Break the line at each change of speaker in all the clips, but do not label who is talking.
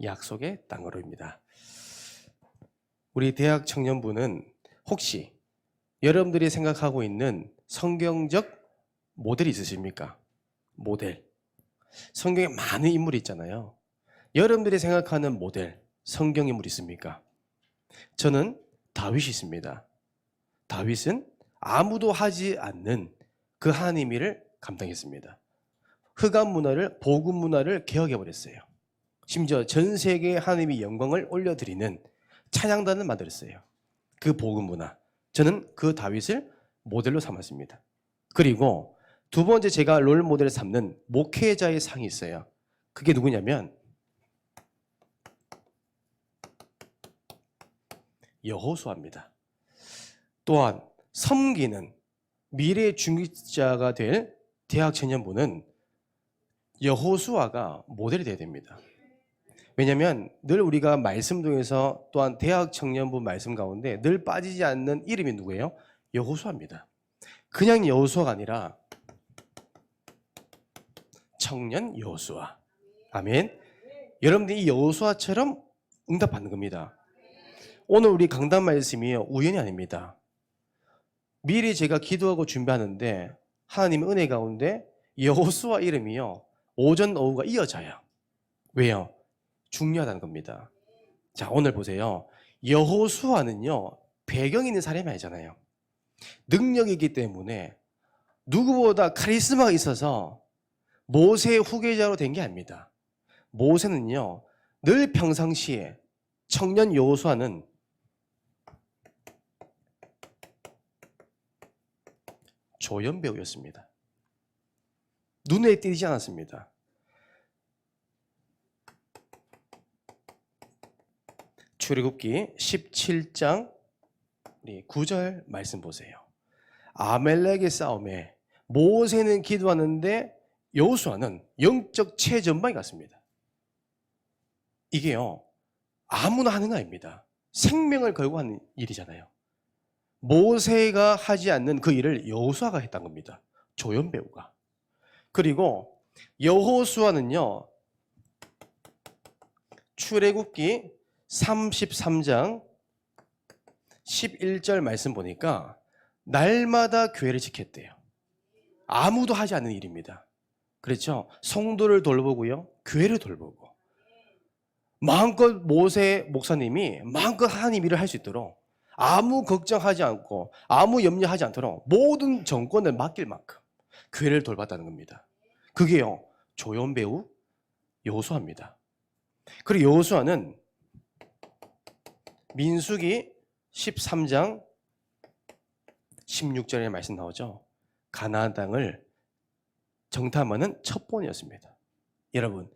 약속의 땅으로입니다. 우리 대학 청년부는 혹시 여러분들이 생각하고 있는 성경적 모델이 있으십니까? 모델. 성경에 많은 인물이 있잖아요. 여러분들이 생각하는 모델, 성경 인물 있습니까? 저는 다윗이 있습니다. 다윗은 아무도 하지 않는 그 하나님 일을 감당했습니다. 흑암 문화를, 복음 문화를 개혁해버렸어요. 심지어 전 세계에 하나님의 영광을 올려드리는 찬양단을 만들었어요. 그 복음 문화. 저는 그 다윗을 모델로 삼았습니다. 그리고 두 번째 제가 롤 모델을 삼는 목회자의 상이 있어요. 그게 누구냐면 여호수아입니다. 또한 섬기는 미래의 중직자가 될 대학 청년부는 여호수아가 모델이 되어야 됩니다. 왜냐하면 늘 우리가 말씀 중에서 또한 대학 청년부 말씀 가운데 늘 빠지지 않는 이름이 누구예요? 여호수아입니다. 그냥 여호수아가 아니라 청년 여호수아. 아멘. 여러분들이 이 여호수아처럼 응답받는 겁니다. 오늘 우리 강단 말씀이 우연이 아닙니다. 미리 제가 기도하고 준비하는데 하나님의 은혜 가운데 여호수아 이름이요 오전 오후가 이어져요. 왜요? 중요하다는 겁니다. 자, 오늘 보세요. 여호수아는요 배경이 있는 사람이 아니잖아요. 능력이 있기 때문에 누구보다 카리스마가 있어서 모세의 후계자로 된 게 아닙니다. 모세는요 늘 평상시에 청년 여호수아는 조연배우였습니다. 눈에 띄지 않았습니다. 출애굽기 17장 9절 말씀 보세요. 아멜렉의 싸움에 모세는 기도하는데 여호수아는 영적 최전방에 갔습니다. 이게요 아무나 하는 거 아닙니다. 생명을 걸고 하는 일이잖아요. 모세가 하지 않는 그 일을 여호수아가 했던 겁니다. 조연배우가. 그리고 여호수아는요 출애굽기 33장 11절 말씀 보니까 날마다 교회를 지켰대요. 아무도 하지 않는 일입니다. 그렇죠? 성도를 돌보고요 교회를 돌보고 마음껏 모세 목사님이 마음껏 하나님 일을 할 수 있도록 아무 걱정하지 않고 아무 염려하지 않도록 모든 정권을 맡길 만큼 교회를 돌봤다는 겁니다. 그게요 조연배우 여호수아입니다. 그리고 여호수아는 민수기 13장 16절에 말씀 나오죠. 가나안 땅을 정탐하는 첩보원이었습니다. 여러분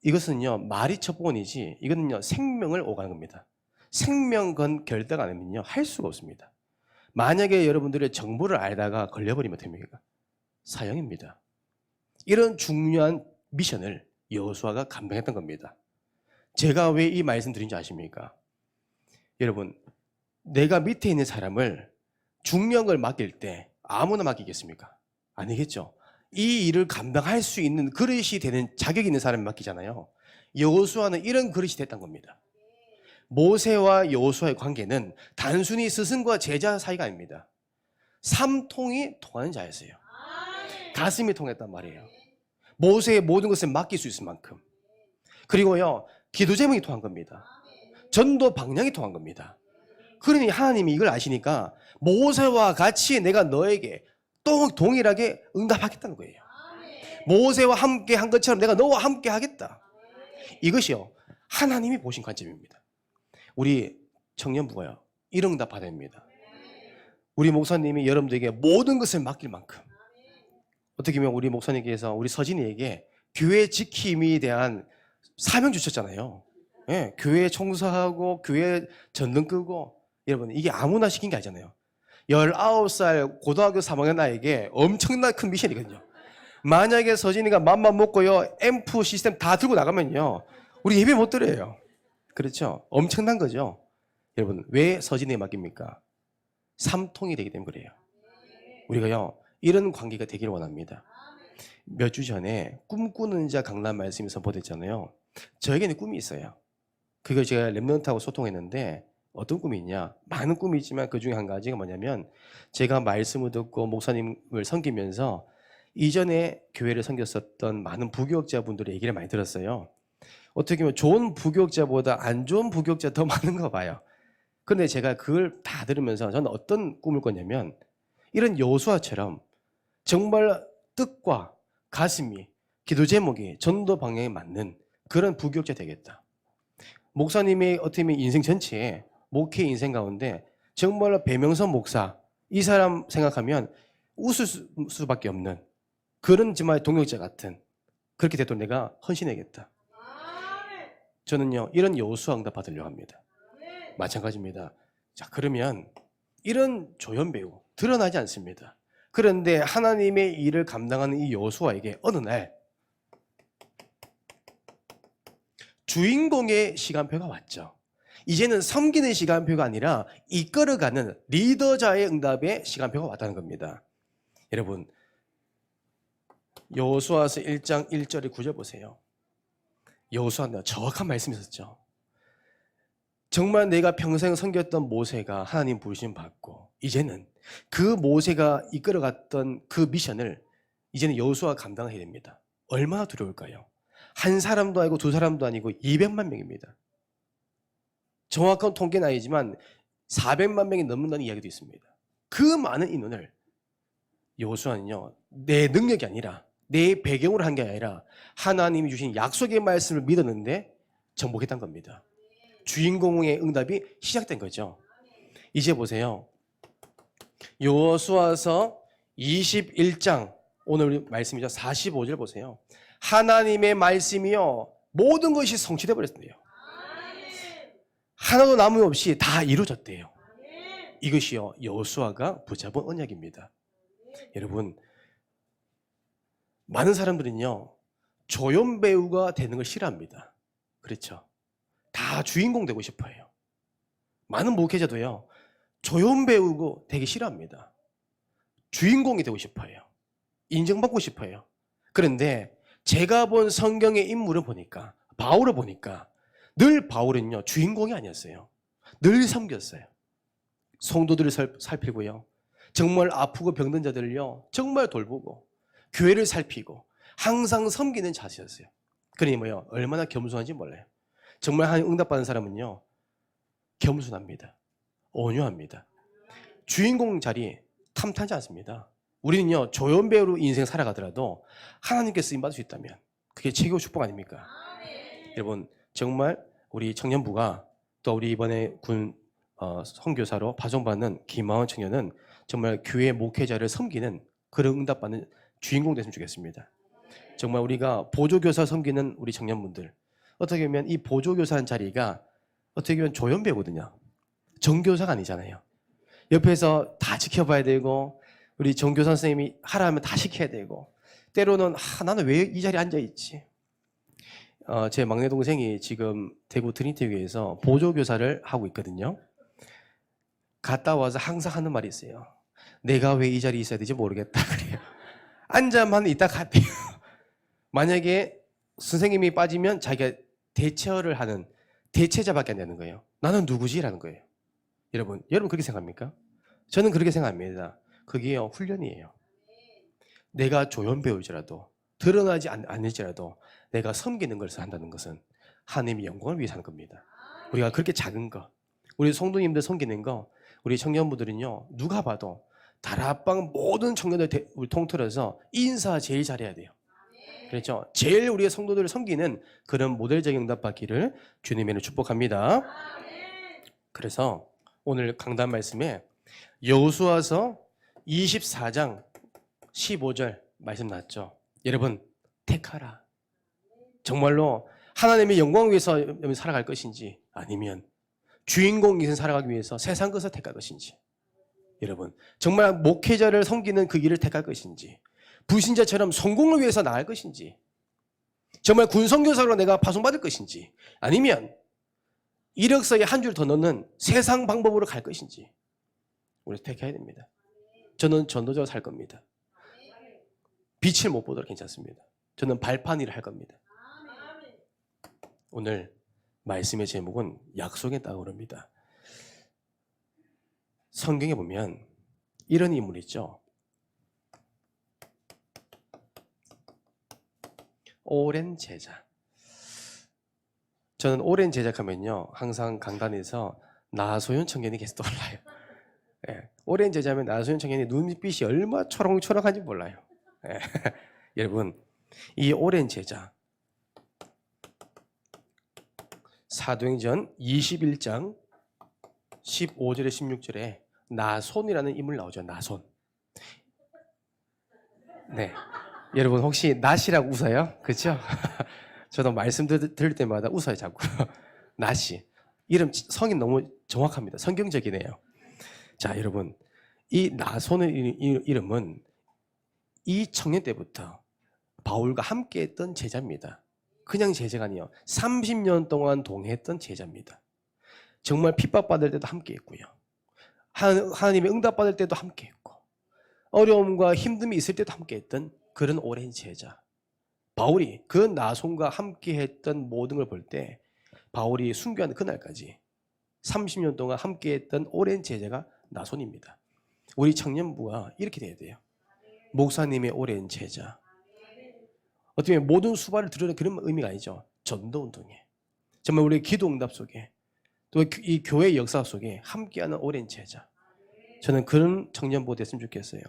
이것은요 말이 첩보원이지 이거는요 생명을 오가는 겁니다. 생명 건 결단 안 하면요 할 수가 없습니다. 만약에 여러분들의 정보를 알다가 걸려버리면 됩니까? 사형입니다. 이런 중요한 미션을 여호수아가 감당했던 겁니다. 제가 왜 이 말씀 드린지 아십니까? 여러분 내가 밑에 있는 사람을 중요한 걸 맡길 때 아무나 맡기겠습니까? 아니겠죠. 이 일을 감당할 수 있는 그릇이 되는 자격이 있는 사람이 맡기잖아요. 여호수아는 이런 그릇이 됐던 겁니다. 모세와 여호수아의 관계는 단순히 스승과 제자 사이가 아닙니다. 삼통이 통하는 자였어요. 가슴이 통했단 말이에요. 모세의 모든 것을 맡길 수 있을 만큼. 그리고요 기도 제목이 통한 겁니다. 전도 방향이 통한 겁니다. 그러니 하나님이 이걸 아시니까 모세와 같이 내가 너에게 또 동일하게 응답하겠다는 거예요. 모세와 함께 한 것처럼 내가 너와 함께 하겠다. 이것이요 하나님이 보신 관점입니다. 우리 청년부가요 이런 응답 받아야 됩니다. 우리 목사님이 여러분들에게 모든 것을 맡길 만큼 어떻게 보면 우리 목사님께서 우리 서진이에게 교회 지킴에 대한 사명 주셨잖아요. 예, 교회 청소하고 교회 전등 끄고 여러분 이게 아무나 시킨 게 아니잖아요. 19살 고등학교 3학년 나에게 엄청난 큰 미션이거든요. 만약에 서진이가 맘만 먹고요 앰프 시스템 다 들고 나가면요 우리 예배 못 드려요. 그렇죠? 엄청난 거죠. 여러분 왜 서진이에 맡깁니까? 삼통이 되기 때문에 그래요. 우리가요 이런 관계가 되기를 원합니다. 몇 주 전에 꿈꾸는 자 강단 말씀이 선포됐잖아요. 저에게는 꿈이 있어요. 그걸 제가 랩런트하고 소통했는데 어떤 꿈이 있냐? 많은 꿈이 있지만 그중에 한 가지가 뭐냐면 제가 말씀을 듣고 목사님을 섬기면서 이전에 교회를 섬겼었던 많은 부교역자분들의 얘기를 많이 들었어요. 어떻게 보면 좋은 부교역자보다 안 좋은 부교역자 더 많은 거 봐요. 그런데 제가 그걸 다 들으면서 저는 어떤 꿈을 꿨냐면 이런 여호수아처럼 정말 뜻과 가슴이 기도 제목이 전도 방향에 맞는 그런 부교역자 되겠다. 목사님의 어떻게 보면 인생 전체에 목회 인생 가운데 정말로 배명선 목사 이 사람 생각하면 웃을 수밖에 없는 그런 정말 동역자 같은 그렇게 되도록 내가 헌신해야겠다. 저는요 이런 여호수아 응답 받으려고 합니다. 마찬가지입니다. 자 그러면 이런 조연 배우 드러나지 않습니다. 그런데 하나님의 일을 감당하는 이 여호수아에게 어느 날 주인공의 시간표가 왔죠. 이제는 섬기는 시간표가 아니라 이끌어가는 리더자의 응답의 시간표가 왔다는 겁니다. 여러분 여호수아서 1장 1절에 9절 보세요. 여호수아는 정확한 말씀이 있었죠. 정말 내가 평생 섬겼던 모세가 하나님 부르심 받고 이제는 그 모세가 이끌어갔던 그 미션을 이제는 여호수아가 감당해야 됩니다. 얼마나 두려울까요? 한 사람도 아니고 두 사람도 아니고 200만 명입니다. 정확한 통계는 아니지만 400만 명이 넘는다는 이야기도 있습니다. 그 많은 인원을 여호수아는요 내 능력이 아니라 내 배경으로 한 게 아니라 하나님이 주신 약속의 말씀을 믿었는데 정복했다는 겁니다. 주인공의 응답이 시작된 거죠. 이제 보세요. 여호수아서 21장 오늘 말씀이죠. 45절 보세요. 하나님의 말씀이요 모든 것이 성취돼 버렸대요. 하나도 남음없이 다 이루어졌대요. 이것이요 여호수아가 붙잡은 언약입니다. 여러분 많은 사람들은요 조연 배우가 되는 걸 싫어합니다. 그렇죠? 다 주인공 되고 싶어요. 많은 목회자도요 조연 배우고 되게 싫어합니다. 주인공이 되고 싶어요. 인정받고 싶어요. 그런데 제가 본 성경의 인물을 보니까 바울을 보니까 늘 바울은요 주인공이 아니었어요. 늘 섬겼어요. 성도들을 살피고요. 정말 아프고 병든 자들을요 정말 돌보고 교회를 살피고 항상 섬기는 자세였어요. 그러니 뭐요 얼마나 겸손한지 몰라요. 정말 하나님 응답받는 사람은요 겸손합니다. 온유합니다. 주인공 자리 탐타지 않습니다. 우리는요 조연 배우로 인생 살아가더라도 하나님께 쓰임받을 수 있다면 그게 최고 축복 아닙니까? 여러분 정말 우리 청년부가 또 우리 이번에 군 선교사로 파송받는 김하원 청년은 정말 교회 목회자를 섬기는 그런 응답받는 주인공 됐으면 좋겠습니다. 정말 우리가 보조교사 섬기는 우리 청년분들 어떻게 보면 이 보조교사한 자리가 어떻게 보면 조연 배우거든요. 정교사가 아니잖아요. 옆에서 다 지켜봐야 되고 우리 정교사 선생님이 하라 하면 다 시켜야 되고 때로는 나는 왜 이 자리에 앉아있지? 제 막내 동생이 지금 대구 트리니티교회에서 보조교사를 하고 있거든요. 갔다 와서 항상 하는 말이 있어요. 내가 왜 이 자리에 있어야 되지 모르겠다 그래요. 앉아만 있다 갔대요. 만약에 선생님이 빠지면 자기가 대처를 하는 대체자밖에 안 되는 거예요. 나는 누구지라는 거예요. 여러분 그렇게 생각합니까? 저는 그렇게 생각합니다. 그게요 훈련이에요. 내가 조연 배우지라도 드러나지 않을지라도 내가 섬기는 것을 한다는 것은 하나님의 영광을 위해서 하는 겁니다. 우리가 그렇게 작은 거 우리 성도님들 섬기는 거 우리 청년부들은요 누가 봐도 다락방 모든 청년들 우리 통틀어서 인사 제일 잘해야 돼요. 그렇죠? 제일 우리의 성도들을 섬기는 그런 모델적인 응답 받기를 주님의 축복합니다. 그래서 오늘 강단 말씀에 여호수아서 24장 15절 말씀 났죠. 여러분 택하라. 정말로 하나님의 영광 위해서 살아갈 것인지 아니면 주인공 인생 살아가기 위해서 세상 것을 택할 것인지 여러분 정말 목회자를 섬기는 그 길을 택할 것인지 불신자처럼 성공을 위해서 나갈 것인지 정말 군선교사로 내가 파송받을 것인지 아니면 이력서에 한 줄 더 넣는 세상 방법으로 갈 것인지 우리 택해야 됩니다. 저는 전도자로 살 겁니다. 빛을 못 보도록 괜찮습니다. 저는 발판 일을 할 겁니다. 오늘 말씀의 제목은 약속의 땅으로입니다. 성경에 보면 이런 인물이 있죠. 오랜 제자. 저는 오랜 제자하면요, 항상 강단에서 나소연 청년이 계속 떠올라요. 예, 오랜 제자면 나소연 청년이 눈빛이 얼마나 초롱초롱한지 몰라요. 예. 여러분, 이 오랜 제자, 사도행전 21장 15절에 16절에 나손이라는 인물 나오죠. 나손. 네, 여러분 혹시 낫이라고 웃어요? 그렇죠? 저도 말씀 들을 때마다 웃어요 자꾸. 낫이. 이름 성이 너무 정확합니다. 성경적이네요. 자, 여러분, 이 나손의 이름은 이 청년 때부터 바울과 함께 했던 제자입니다. 그냥 제자가 아니에요. 30년 동안 동행했던 제자입니다. 정말 핍박받을 때도 함께 했고요. 하나님의 응답받을 때도 함께 했고, 어려움과 힘듦이 있을 때도 함께 했던 그런 오랜 제자. 바울이 그 나손과 함께 했던 모든 걸 볼 때 바울이 순교하는 그날까지 30년 동안 함께 했던 오랜 제자가 나손입니다. 우리 청년부가 이렇게 돼야 돼요. 목사님의 오랜 제자. 어떻게 보면 모든 수발을 드러내는 그런 의미가 아니죠. 전도운동에, 정말 우리 기도 응답 속에, 또 이 교회의 역사 속에 함께하는 오랜 제자. 저는 그런 청년부 됐으면 좋겠어요.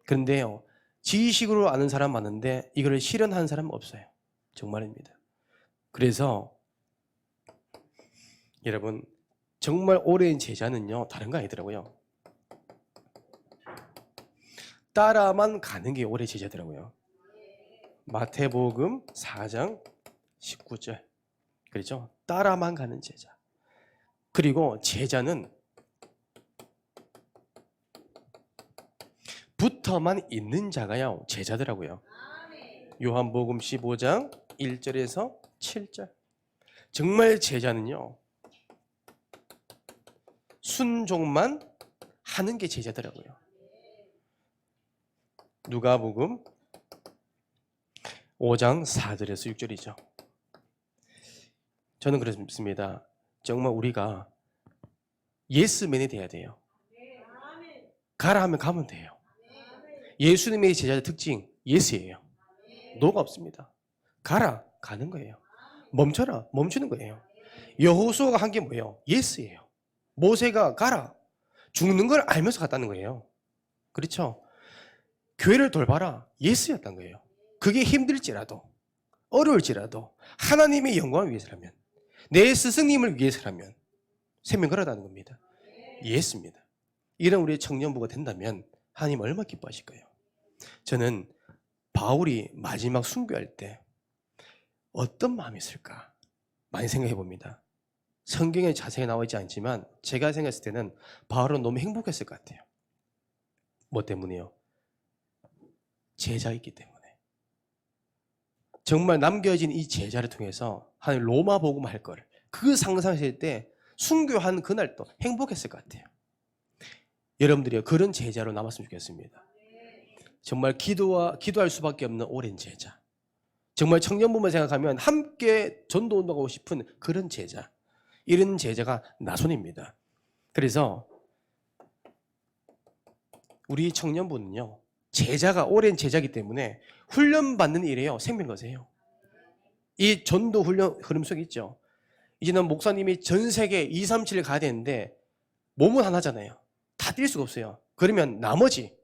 그런데요, 지식으로 아는 사람 많은데 이걸 실현하는 사람은 없어요. 정말입니다. 그래서 여러분, 정말 오랜 제자는요, 다른 거 아니더라고요. 따라만 가는 게 오랜 제자더라고요. 마태복음 4장 19절. 그렇죠? 따라만 가는 제자. 그리고 제자는 붙어만 있는 자가요, 제자더라고요. 요한복음 15장 1절에서 7절. 정말 제자는요, 순종만 하는 게 제자더라고요. 누가복음 5장 4절에서 6절이죠. 저는 그렇습니다. 정말 우리가 예스맨이 돼야 돼요. 가라 하면 가면 돼요. 예수님의 제자의 특징, 예스예요. 노가 없습니다. 가라, 가는 거예요. 멈춰라, 멈추는 거예요. 여호수아가 한 게 뭐예요? 예스예요. 모세가 가라, 죽는 걸 알면서 갔다는 거예요. 그렇죠? 교회를 돌봐라, 예스였단 거예요. 그게 힘들지라도, 어려울지라도 하나님의 영광을 위해서라면, 내 스승님을 위해서라면 생명 걸어다는 겁니다. 예스입니다. 이런 우리의 청년부가 된다면 하나님 얼마나 기뻐하실 거예요. 저는 바울이 마지막 순교할 때 어떤 마음이 있을까 많이 생각해 봅니다. 성경에 자세히 나와 있지 않지만 제가 생각했을 때는 바울은 너무 행복했을 것 같아요. 뭐 때문에요? 제자이기 때문에. 정말 남겨진 이 제자를 통해서 하나님 로마 복음 할 거를 그 상상했을 때 순교한 그날도 행복했을 것 같아요. 여러분들이 그런 제자로 남았으면 좋겠습니다. 정말 기도할 수밖에 없는 오랜 제자. 정말 청년부만 생각하면 함께 전도운동하고 싶은 그런 제자. 이런 제자가 나손입니다. 그래서 우리 청년부는요, 제자가 오랜 제자이기 때문에 훈련받는 일이에요. 생명 거세요. 이 전도 훈련 흐름 속에 있죠. 이제는 목사님이 전 세계 237을 가야 되는데 몸은 하나잖아요. 다 뛸 수가 없어요. 그러면 나머지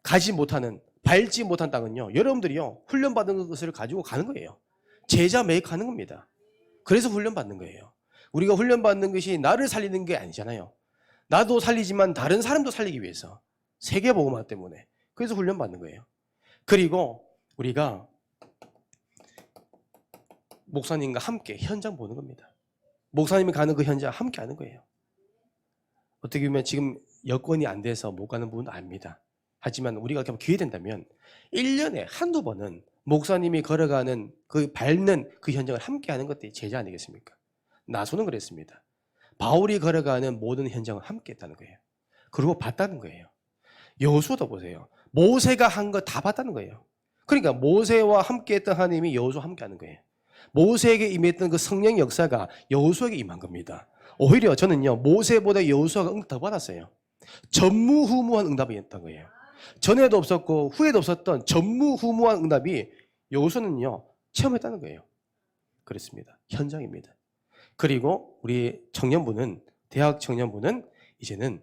가지 못하는, 밟지 못한 땅은요, 여러분들이요, 훈련받은 것을 가지고 가는 거예요. 제자 매입하는 겁니다. 그래서 훈련받는 거예요. 우리가 훈련받는 것이 나를 살리는 게 아니잖아요. 나도 살리지만 다른 사람도 살리기 위해서, 세계복음화 때문에. 그래서 훈련받는 거예요. 그리고 우리가 목사님과 함께 현장 보는 겁니다. 목사님이 가는 그 현장 함께 하는 거예요. 어떻게 보면 지금 여건이 안 돼서 못 가는 부분도 압니다. 하지만 우리가 기회 된다면 1년에 한두 번은 목사님이 걸어가는 그 밟는 그 현장을 함께 하는 것들이 제자 아니겠습니까? 나소는 그랬습니다. 바울이 걸어가는 모든 현장을 함께 했다는 거예요. 그리고 봤다는 거예요. 여호수아도 보세요. 모세가 한 거 다 봤다는 거예요. 그러니까 모세와 함께 했던 하나님이 여호수아와 함께 하는 거예요. 모세에게 임했던 그 성령 역사가 여호수아에게 임한 겁니다. 오히려 저는요, 모세보다 여호수아가 응답 더 받았어요. 전무후무한 응답이었던 거예요. 전에도 없었고 후에도 없었던 전무후무한 응답이 여호수아는요 체험했다는 거예요. 그렇습니다. 현장입니다. 그리고 우리 청년부는, 대학 청년부는 이제는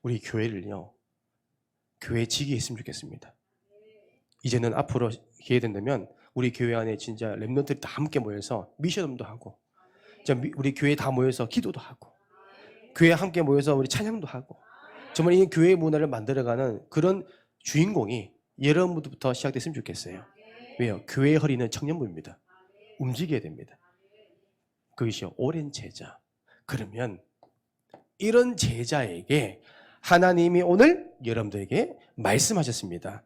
우리 교회를요, 교회 지기했으면 좋겠습니다. 이제는 앞으로 기회 된다면 우리 교회 안에 진짜 랩런트들이 다 함께 모여서 미션도 하고, 우리 교회 다 모여서 기도도 하고, 교회 함께 모여서 우리 찬양도 하고, 정말 이 교회 문화를 만들어가는 그런 주인공이 여러분부터 시작됐으면 좋겠어요. 왜요? 교회의 허리는 청년부입니다. 움직여야 됩니다. 그것이 오랜 제자. 그러면 이런 제자에게 하나님이 오늘 여러분들에게 말씀하셨습니다.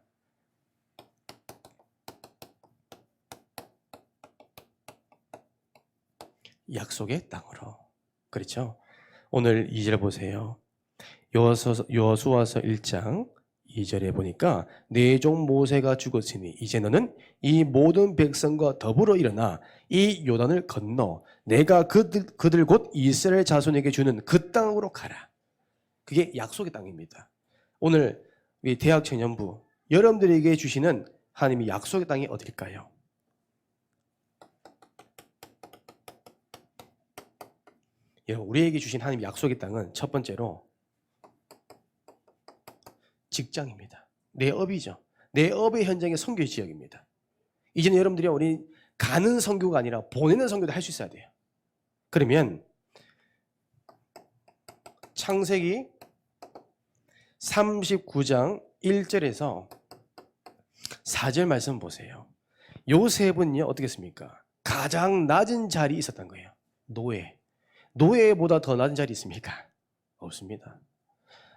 약속의 땅으로. 그렇죠? 오늘 2절 보세요. 여호수아서 1장 2절에 보니까 내 종 모세가 죽었으니 이제 너는 이 모든 백성과 더불어 일어나 이 요단을 건너 내가 그들 곧 이스라엘 자손에게 주는 그 땅으로 가라. 그게 약속의 땅입니다. 오늘 우리 대학 청년부 여러분들에게 주시는 하나님의 약속의 땅이 어딜까요? 우리에게 주신 하나님의 약속의 땅은 첫 번째로 직장입니다. 내 업이죠. 내 업의 현장의 선교 지역입니다. 이제는 여러분들이 우리 가는 선교가 아니라 보내는 선교도 할 수 있어야 돼요. 그러면 창세기 39장 1절에서 4절 말씀 보세요. 요셉은요 어떻게 했습니까? 가장 낮은 자리에 있었던 거예요. 노예보다 더 낮은 자리 있습니까? 없습니다.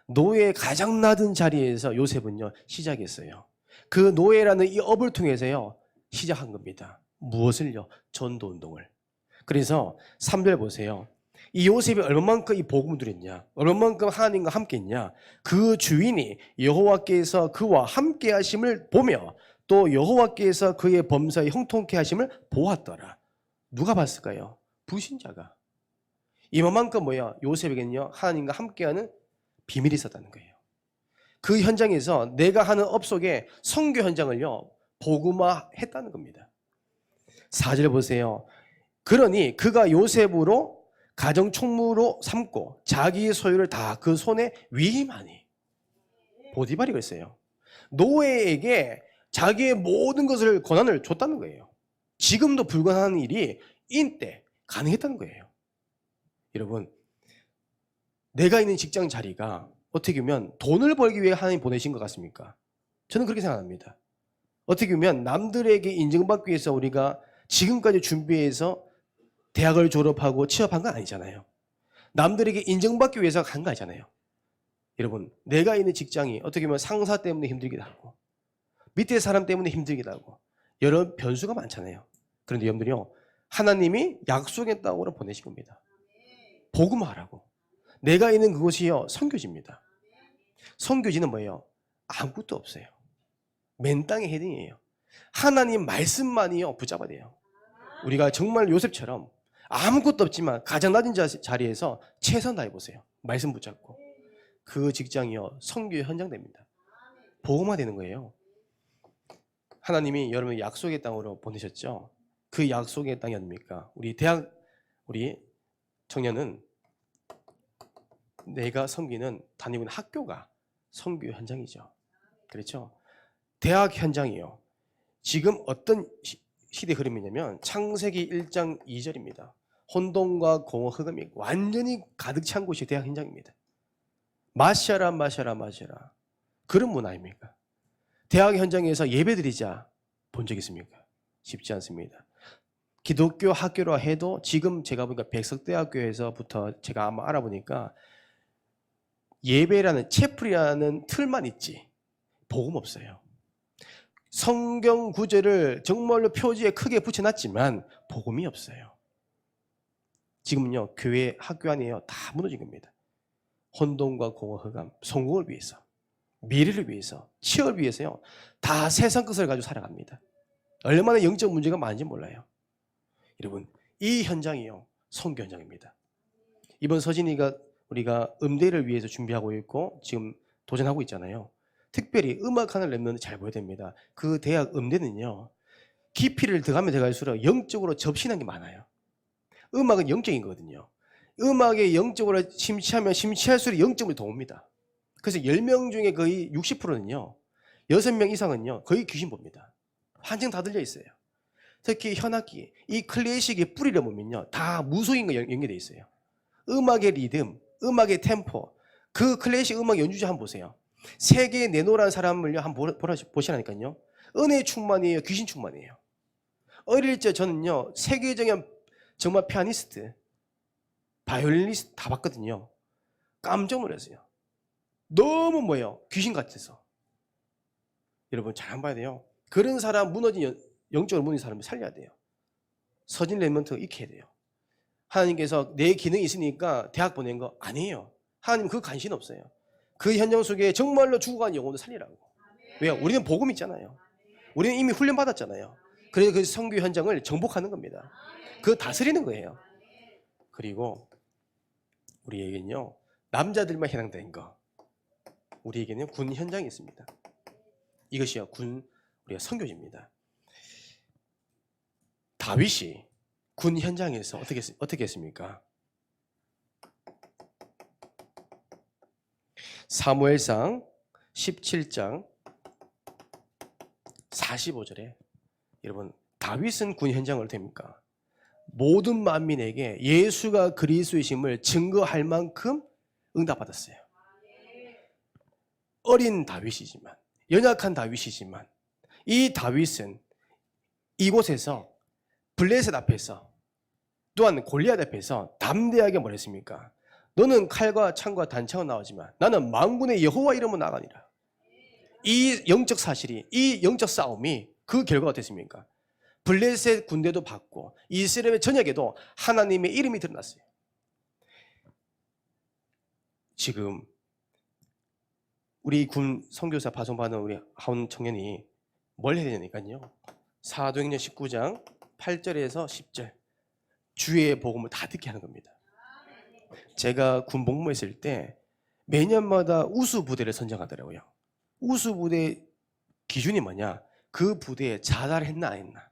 노예의 가장 낮은 자리에서 요셉은요 시작했어요. 그 노예라는 이 업을 통해서요 시작한 겁니다. 무엇을요? 전도운동을. 그래서 3절 보세요. 이 요셉이 얼마만큼 이 복음을 누렸냐, 얼마만큼 하나님과 함께 했냐. 그 주인이 여호와께서 그와 함께 하심을 보며 또 여호와께서 그의 범사에 형통케 하심을 보았더라. 누가 봤을까요? 불신자가. 이만큼 요셉에게는요 하나님과 함께하는 비밀이 있었다는 거예요. 그 현장에서 내가 하는 업 속에 선교 현장을요 복음화했다는 겁니다. 4절 보세요. 그러니 그가 요셉으로 가정 총무로 삼고 자기의 소유를 다 그 손에 위임하니. 보디발이 그랬어요. 노예에게 자기의 모든 것을 권한을 줬다는 거예요. 지금도 불가능한 일이 인때 가능했다는 거예요. 여러분, 내가 있는 직장 자리가 어떻게 보면 돈을 벌기 위해 하나님 보내신 것 같습니까? 저는 그렇게 생각합니다. 어떻게 보면 남들에게 인정받기 위해서 우리가 지금까지 준비해서 대학을 졸업하고 취업한 건 아니잖아요. 남들에게 인정받기 위해서 간 거 아니잖아요. 여러분, 내가 있는 직장이 어떻게 보면 상사 때문에 힘들기도 하고 밑에 사람 때문에 힘들기도 하고 여러 변수가 많잖아요. 그런데 여러분들이요, 하나님이 약속의 땅으로 보내신 겁니다. 복음화하라고. 내가 있는 그곳이요 선교지입니다. 선교지는 뭐예요? 아무것도 없어요. 맨 땅의 헤딩이에요. 하나님 말씀만이요 붙잡아야 돼요. 우리가 정말 요셉처럼 아무것도 없지만 가장 낮은 자리에서 최선 다해보세요. 말씀 붙잡고. 그 직장이요 선교의 현장 됩니다. 복음화 되는 거예요. 하나님이 여러분을 약속의 땅으로 보내셨죠. 그 약속의 땅이 어딥니까? 우리 청년은 내가 섬기는 다니는 학교가 선교 현장이죠. 그렇죠? 대학 현장이요. 지금 어떤 시대 흐름이냐면 창세기 1장 2절입니다. 혼돈과 공허 흑암이 완전히 가득 찬 곳이 대학 현장입니다. 마셔라 마셔라 마셔라. 그런 문화입니까? 대학 현장에서 예배드리자 본 적 있습니까? 쉽지 않습니다. 기독교 학교로 해도 지금 제가 보니까 백석대학교에서부터 제가 아마 알아보니까 예배라는 채플이라는 틀만 있지 복음 없어요. 성경 구절을 정말로 표지에 크게 붙여놨지만 복음이 없어요. 지금은요 교회 학교 안에요 다 무너진 겁니다. 혼돈과 공허 흑암, 성공을 위해서, 미래를 위해서, 취업을 위해서요 다 세상 것을 가지고 살아갑니다. 얼마나 영적 문제가 많은지 몰라요. 여러분, 이 현장이요, 선교 현장입니다. 이번 서진이가 우리가 음대를 위해서 준비하고 있고 지금 도전하고 있잖아요. 특별히 음악하는 랩런트 잘 보여야 됩니다. 그 대학 음대는요, 깊이를 들어가면 들어갈수록 영적으로 접신한 게 많아요. 음악은 영적인 거거든요. 음악에 영적으로 심취하면 심취할수록 영적으로 더 옵니다. 그래서 10명 중에 거의 60%는요, 6명 이상은요, 거의 귀신 봅니다. 환청 다 들려 있어요. 특히 현악기, 이 클래식의 뿌리를 보면요, 다 무속인과 연계되어 있어요. 음악의 리듬, 음악의 템포, 그 클래식 음악 연주자 한번 보세요. 세계에 내놓으라는 사람을요, 한번 보시라니까요. 은혜 충만이에요, 귀신 충만이에요. 어릴 때 저는요, 세계적인 정말 피아니스트, 바이올리니스트 다 봤거든요. 깜짝 놀랐어요. 너무 뭐예요? 귀신 같아서. 여러분 잘 한번 봐야 돼요. 그런 사람 영적으로 무너진 사람을 살려야 돼요. 서진 랩런트가 익혀야 돼요. 하나님께서 내 기능이 있으니까 대학 보낸 거 아니에요. 하나님 그 관심 없어요. 그 현장 속에 정말로 죽어간 영혼을 살리라고. 왜요? 우리는 복음 있잖아요. 우리는 이미 훈련 받았잖아요. 그래서 그 선교 현장을 정복하는 겁니다. 그거 다스리는 거예요. 그리고 우리에게는요, 남자들만 해당되는 거, 우리에게는 군 현장이 있습니다. 이것이요, 우리가 선교지입니다. 다윗이 군 현장에서 어떻게 했습니까? 사무엘상 17장 45절에 여러분, 다윗은 군 현장을 어떻게 합니까? 모든 만민에게 예수가 그리스도이심을 증거할 만큼 응답받았어요. 어린 다윗이지만, 연약한 다윗이지만, 이 다윗은 이곳에서 블레셋 앞에서, 또한 골리앗 앞에서 담대하게 말했습니까? 너는 칼과 창과 단창은 나오지만 나는 만군의 여호와 이름으로 나가니라. 이 영적 사실이, 이 영적 싸움이 그 결과가 됐습니까? 블레셋 군대도 받고 이스라엘 전역에도 하나님의 이름이 드러났어요. 지금 우리 군 선교사 파송받은 우리 하원 청년이 뭘 해야 되니까요, 사도행전 19장 8절에서 10절 주의 복음을 다 듣게 하는 겁니다. 제가 군 복무했을 때 매년마다 우수 부대를 선정하더라고요. 우수 부대 기준이 뭐냐? 그 부대에 자살했나 안 했나.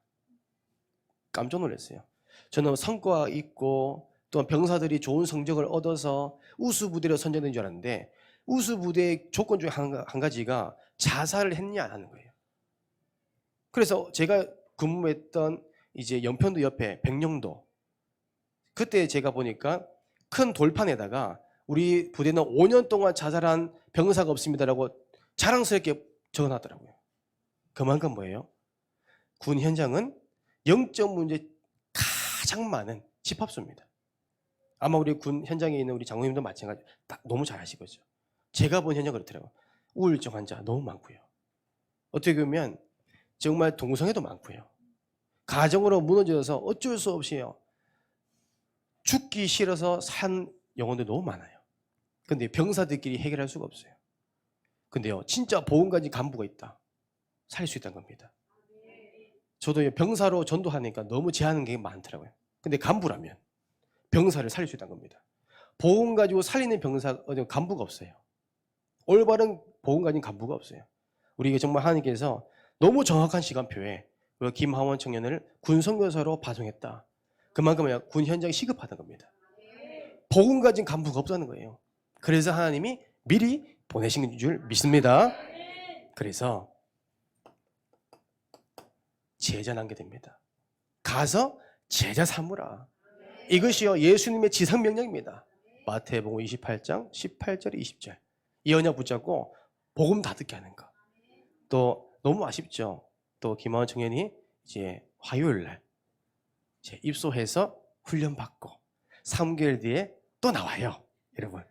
깜짝 놀랐어요. 저는 성과가 있고 또 병사들이 좋은 성적을 얻어서 우수 부대로 선정된 줄 알았는데, 우수 부대의 조건 중에 한 가지가 자살을 했냐 안 하는 거예요. 그래서 제가 근무했던 이제 연편도 옆에 백령도, 그때 제가 보니까 큰 돌판에다가 우리 부대는 5년 동안 자살한 병사가 없습니다라고 자랑스럽게 적어놨더라고요. 그만큼 뭐예요? 군 현장은 영적 문제 가장 많은 집합소입니다. 아마 우리 군 현장에 있는 우리 장로님도 마찬가지, 딱 너무 잘 아시겠죠. 제가 본 현장 그렇더라고요. 우울증 환자 너무 많고요. 어떻게 보면 정말 동성애도 많고요. 가정으로 무너져서 어쩔 수 없이요, 죽기 싫어서 산 영혼들 너무 많아요. 근데 병사들끼리 해결할 수가 없어요. 근데요, 진짜 보험가진 간부가 있다, 살릴 수 있다는 겁니다. 저도 병사로 전도하니까 너무 제하는 게 많더라고요. 근데 간부라면 병사를 살릴 수 있다는 겁니다. 보험 가지고 살리는 간부가 없어요. 올바른 보험 가진 간부가 없어요. 우리가 정말 하나님께서 너무 정확한 시간표에 김하원 청년을 군선교사로 파송했다. 그만큼 군 현장이 시급하다는 겁니다. 복음 가진 간부가 없다는 거예요. 그래서 하나님이 미리 보내신 줄 믿습니다. 그래서 제자 남게 됩니다. 가서 제자 삼으라. 이것이요, 예수님의 지상명령입니다. 마태복음 28장 18절 20절. 이 언약 붙잡고 복음 다 듣게 하는 거. 또 너무 아쉽죠. 또 김하원 청년이 이제 화요일 날 이제 입소해서 훈련 받고 3개월 뒤에 또 나와요. 여러분,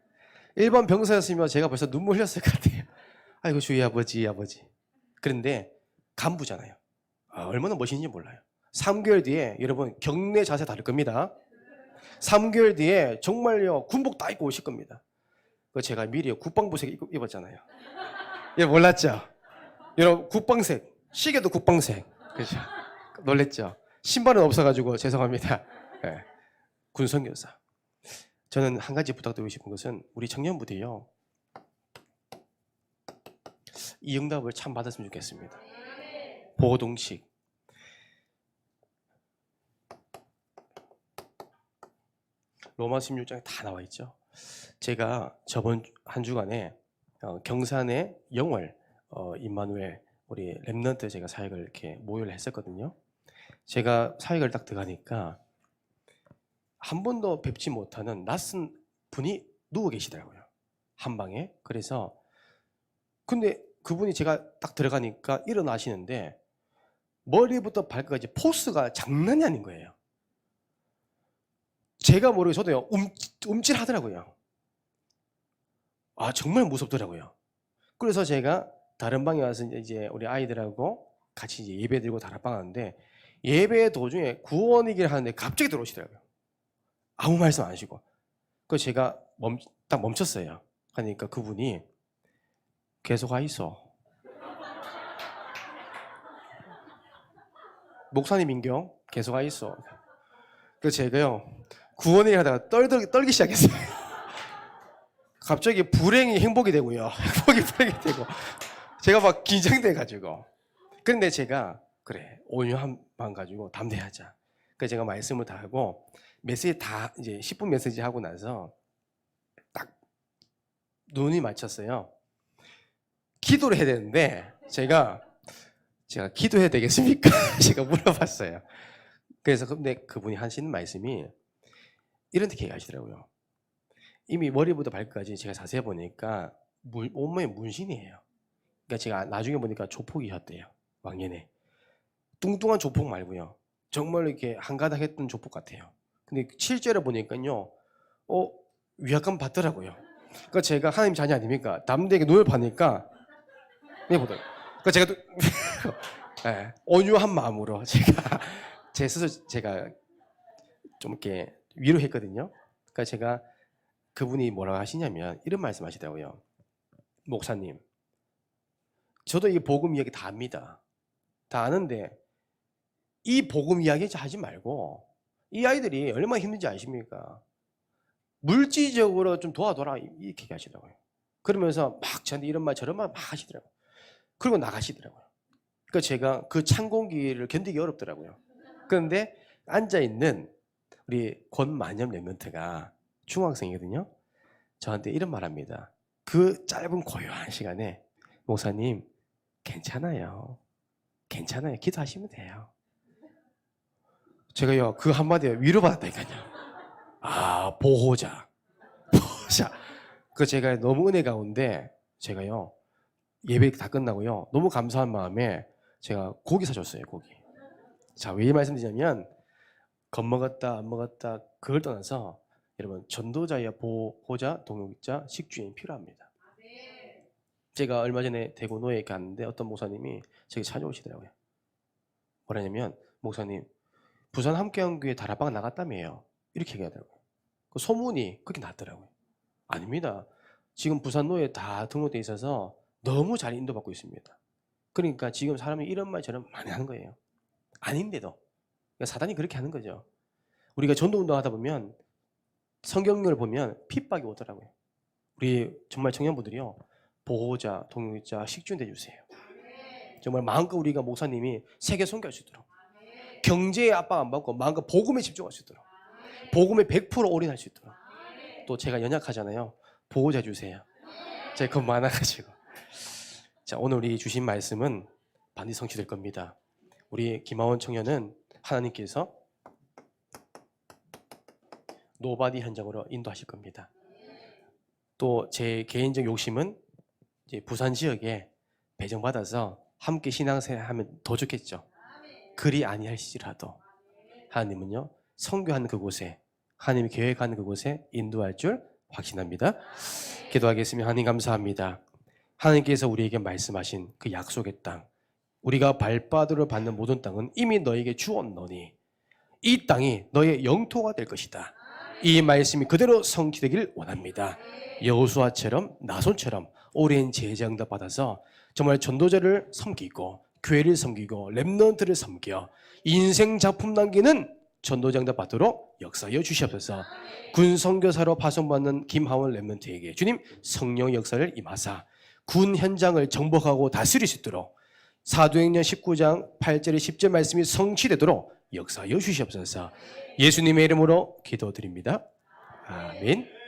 일반 병사였으면 제가 벌써 눈물 흘렸을 것 같아요. 아이고 주의 아버지. 그런데 간부잖아요. 얼마나 멋있는지 몰라요. 3개월 뒤에 여러분 경례 자세 다를 겁니다. 3개월 뒤에 정말요 군복 다 입고 오실 겁니다. 제가 미리 국방부색 입었잖아요. 예, 몰랐죠? 여러분 국방색, 시계도 국방색, 그렇죠? 놀랬죠? 신발은 없어가지고 죄송합니다. 네. 군선교사. 저는 한 가지 부탁드리고 싶은 것은 우리 청년부들이요. 이 응답을 참 받았으면 좋겠습니다. 보동식. 로마 16장에 다 나와 있죠. 제가 저번 한 주간에 경산의 영월 임마누엘 우리 렘넌트 제가 사역을 이렇게 모여를 했었거든요. 제가 사역을 딱 들어가니까 한 번도 뵙지 못하는 낯선 분이 누워 계시더라고요. 한 방에. 그래서 근데 그분이 제가 딱 들어가니까 일어나시는데 머리부터 발끝까지 포스가 장난이 아닌 거예요. 제가 모르게 저도요 움찔하더라고요. 아 정말 무섭더라고요. 그래서 제가 다른 방에 와서 이제 우리 아이들하고 같이 이제 예배 드리고 다락방 하는데 예배 도중에 구원 얘기를 하는데 갑자기 들어오시더라고요. 아무 말씀 안 하시고. 그래서 제가 딱 멈췄어요. 하니까 그분이 계속 하이소. 목사님인겨? 계속 하이소. 그래서 제가요 구원 얘기를 하다가 떨기 시작했어요. 갑자기 불행이 행복이 되고요. 행복이 불행이 되고. 제가 막 긴장돼가지고. 그런데 제가 그래 온유한 마음 가지고 담대하자. 그래서 제가 말씀을 다 하고 메시지 다 이제 10분 메시지 하고 나서 딱 눈이 맞췄어요. 기도를 해야 되는데 제가 기도해야 되겠습니까? 제가 물어봤어요. 그래서 근데 그분이 하시는 말씀이 이렇게 얘기하시더라고요. 이미 머리부터 발끝까지 제가 자세히 보니까 온몸에 문신이에요. 그러니까 제가 나중에 보니까 조폭이셨대요. 왕년에. 뚱뚱한 조폭 말고요. 정말 이렇게 한가닥 했던 조폭 같아요. 근데 실제로 보니까요. 위압감 받더라고요. 그러니까 제가 하나님 자녀 아닙니까? 남들에게 눈을 파니까 네 보더라고요. 그러니까 제가 또 네, 온유한 마음으로 제 스스로 제가 좀 이렇게 위로했거든요. 그러니까 제가 그분이 뭐라고 하시냐면 이런 말씀 하시더라고요. 목사님, 저도 이 복음 이야기 다 압니다. 다 아는데 이 복음 이야기 하지 말고 이 아이들이 얼마나 힘든지 아십니까? 물질적으로 좀 도와줘라 이렇게 얘기하시더라고요. 그러면서 막 저한테 이런 말 저런 말 막 하시더라고요. 그리고 나가시더라고요. 그러니까 제가 그 찬 공기를 견디기 어렵더라고요. 그런데 앉아있는 우리 권만엽 렘넌트가 중학생이거든요. 저한테 이런 말 합니다. 그 짧은 고요한 시간에 목사님 괜찮아요. 괜찮아요. 기도하시면 돼요. 제가요 그 한마디에 위로받았다니까요. 아 보호자. 그 제가 너무 은혜 가운데 제가요 예배 다 끝나고요 너무 감사한 마음에 제가 고기 사줬어요. 고기. 자, 왜 이 말씀드리냐면 겁먹었다 안 먹었다 그걸 떠나서 여러분 전도자야 보호자 동역자 식주인이 필요합니다. 제가 얼마 전에 대구 노예에 갔는데 어떤 목사님이 저기 찾아오시더라고요. 뭐라냐면 목사님 부산 함께한교회 다락방 나갔다며요. 이렇게 얘기하더라고요. 그 소문이 그렇게 났더라고요. 아닙니다. 지금 부산 노예 다 등록돼 있어서 너무 잘 인도받고 있습니다. 그러니까 지금 사람이 이런 말 저런 많이 하는 거예요. 아닌데도 그러니까 사단이 그렇게 하는 거죠. 우리가 전도운동 하다 보면 성경을 보면 핍박이 오더라고요. 우리 정말 청년분들이요 보호자, 동역자, 식주인 돼주세요. 정말 마음껏 우리가 목사님이 세계 선교할 수 있도록 경제에 압박 안 받고 마음껏 복음에 집중할 수 있도록 복음에 100% 올인할 수 있도록 또 제가 연약하잖아요. 보호자 주세요. 제가 겁 많아가지고. 자, 오늘 우리 주신 말씀은 반드시 성취될 겁니다. 우리 김하원 청년은 하나님께서 노바디 현장으로 인도하실 겁니다. 또 제 개인적 욕심은 이제 부산 지역에 배정받아서 함께 신앙생활 하면 더 좋겠죠. 그리 아니할지라도 하나님은요 선교하는 그곳에 하나님이 계획하는 그곳에 인도할 줄 확신합니다. 기도하겠습니다. 하나님 감사합니다. 하나님께서 우리에게 말씀하신 그 약속의 땅, 우리가 발바닥을 받는 모든 땅은 이미 너에게 주었노니 이 땅이 너의 영토가 될 것이다. 이 말씀이 그대로 성취되기를 원합니다. 여호수아처럼 나손처럼 오랜 제자 응답 받아서 정말 전도자를 섬기고 교회를 섬기고 렘넌트를 섬겨 인생 작품 남기는 전도장도 받도록 역사하여 주시옵소서. 군 선교사로 파송받는 김하원 렘넌트에게 주님 성령 역사를 임하사 군 현장을 정복하고 다스릴 수 있도록 사도행전 19장 8절에 10절 말씀이 성취되도록 역사하여 주시옵소서. 예수님의 이름으로 기도드립니다. 아멘.